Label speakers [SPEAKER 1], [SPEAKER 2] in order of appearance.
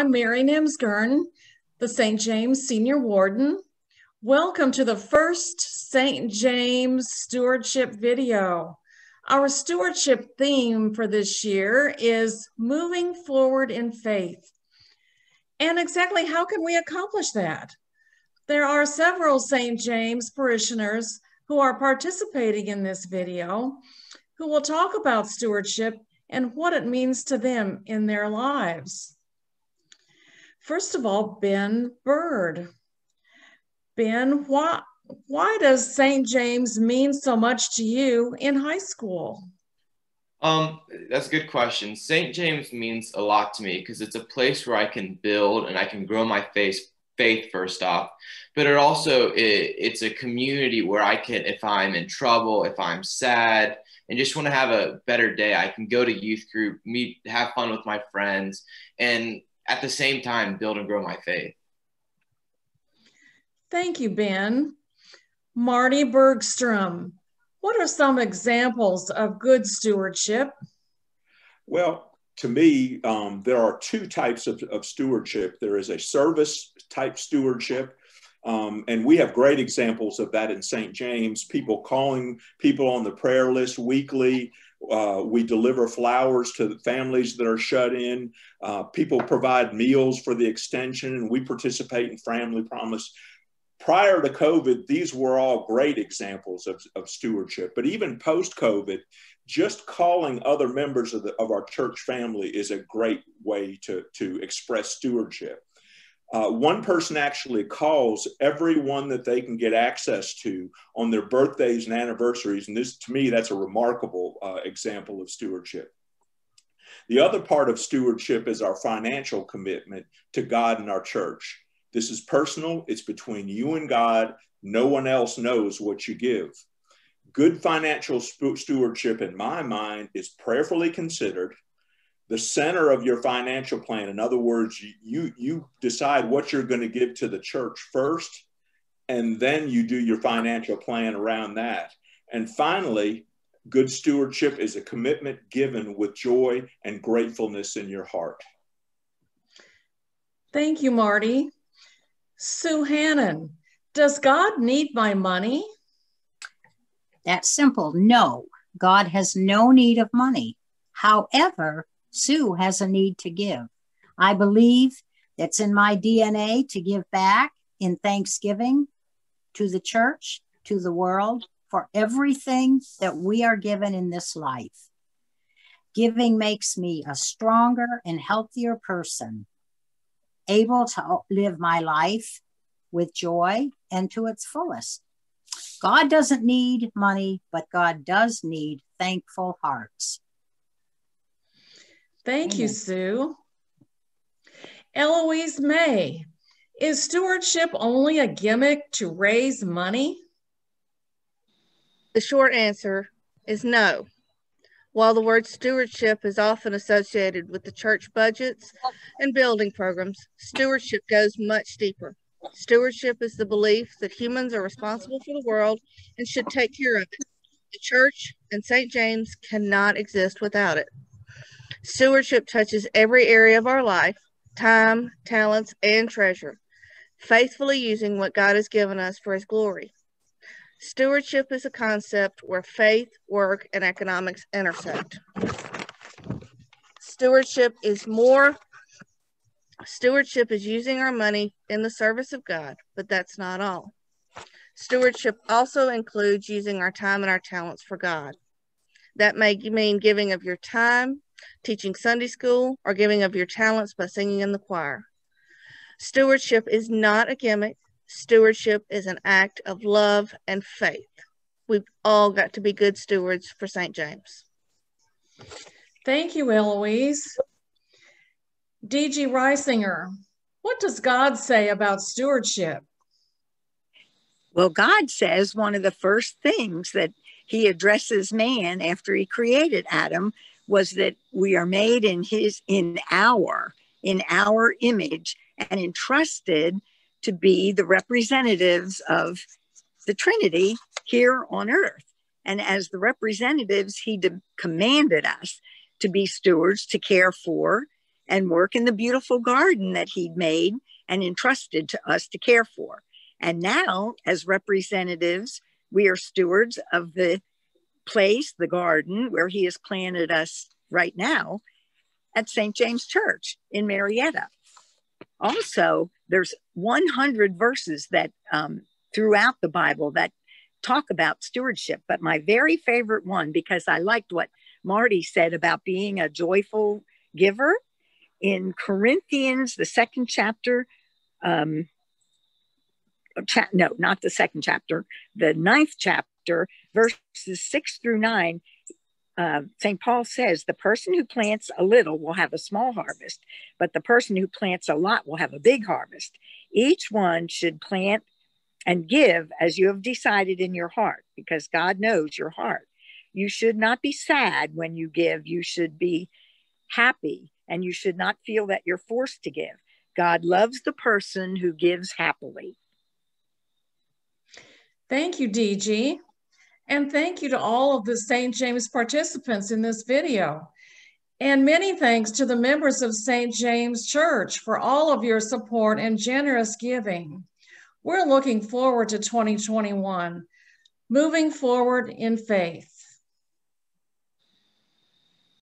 [SPEAKER 1] I'm Mary Nimsgurn, the St. James Senior Warden. Welcome to the first St. James Stewardship video. Our stewardship theme for this year is moving forward in faith. And exactly how can we accomplish that? There are several St. James parishioners who are participating in this video who will talk about stewardship and what it means to them in their lives. First of all, Ben Bird. Ben, why does St. James mean so much to you in high school?
[SPEAKER 2] That's a good question. St. James means a lot to me because it's a place where I can build and I can grow my faith first off, but it's a community where I can, if I'm in trouble, if I'm sad, and just want to have a better day, I can go to youth group, meet, have fun with my friends, and at the same time, build and grow my faith.
[SPEAKER 1] Thank you, Ben. Marty Bergstrom, what are some examples of good stewardship?
[SPEAKER 3] Well, to me, there are two types of stewardship. There is a service type stewardship, and we have great examples of that in St. James, people calling people on the prayer list weekly. We deliver flowers to the families that are shut in. People provide meals for the extension, and we participate in Family Promise. Prior to COVID, these were all great examples of stewardship. But even post-COVID, just calling other members of our church family is a great way to express stewardship. One person actually calls everyone that they can get access to on their birthdays and anniversaries. And this, to me, that's a remarkable example of stewardship. The other part of stewardship is our financial commitment to God and our church. This is personal. It's between you and God. No one else knows what you give. Good financial stewardship, in my mind, is prayerfully considered. The center of your financial plan, in other words, you decide what you're going to give to the church first, and then you do your financial plan around that. And finally, good stewardship is a commitment given with joy and gratefulness in your heart.
[SPEAKER 1] Thank you, Marty. Sue Hannon, does God need my money?
[SPEAKER 4] That's simple. No, God has no need of money. However, Sue has a need to give. I believe that's in my DNA to give back in thanksgiving to the church, to the world, for everything that we are given in this life. Giving makes me a stronger and healthier person, able to live my life with joy and to its fullest. God doesn't need money, but God does need thankful hearts.
[SPEAKER 1] Thank you, Sue. Eloise May, is stewardship only a gimmick to raise money?
[SPEAKER 5] The short answer is no. While the word stewardship is often associated with the church budgets and building programs, stewardship goes much deeper. Stewardship is the belief that humans are responsible for the world and should take care of it. The church and St. James cannot exist without it. Stewardship touches every area of our life, time, talents, and treasure, faithfully using what God has given us for His glory. Stewardship is a concept where faith, work, and economics intersect. Stewardship is using our money in the service of God, but that's not all. Stewardship also includes using our time and our talents for God. That may mean giving of your time, teaching Sunday school, or giving of your talents by singing in the choir. Stewardship is not a gimmick. Stewardship is an act of love and faith. We've all got to be good stewards for St. James.
[SPEAKER 1] Thank you, Eloise. D.G. Reisinger, what does God say about stewardship?
[SPEAKER 6] Well, God says one of the first things that He addresses man after He created Adam was that we are made in our image and entrusted to be the representatives of the Trinity here on earth. And as the representatives, He commanded us to be stewards, to care for and work in the beautiful garden that he'd made and entrusted to us to care for. And now, as representatives, we are stewards of the place, the garden, where he has planted us right now at St. James Church in Marietta. Also, there's 100 verses that throughout the Bible that talk about stewardship. But my very favorite one, because I liked what Marty said about being a joyful giver, in Corinthians, the second chapter, no, not the second chapter, the 9th chapter, verses 6 through 9, St. Paul says, the person who plants a little will have a small harvest, but the person who plants a lot will have a big harvest. Each one should plant and give as you have decided in your heart, because God knows your heart. You should not be sad when you give. You should be happy, and you should not feel that you're forced to give. God loves the person who gives happily.
[SPEAKER 1] Thank you, DG. And thank you to all of the St. James participants in this video. And many thanks to the members of St. James Church for all of your support and generous giving. We're looking forward to 2021, moving forward in faith.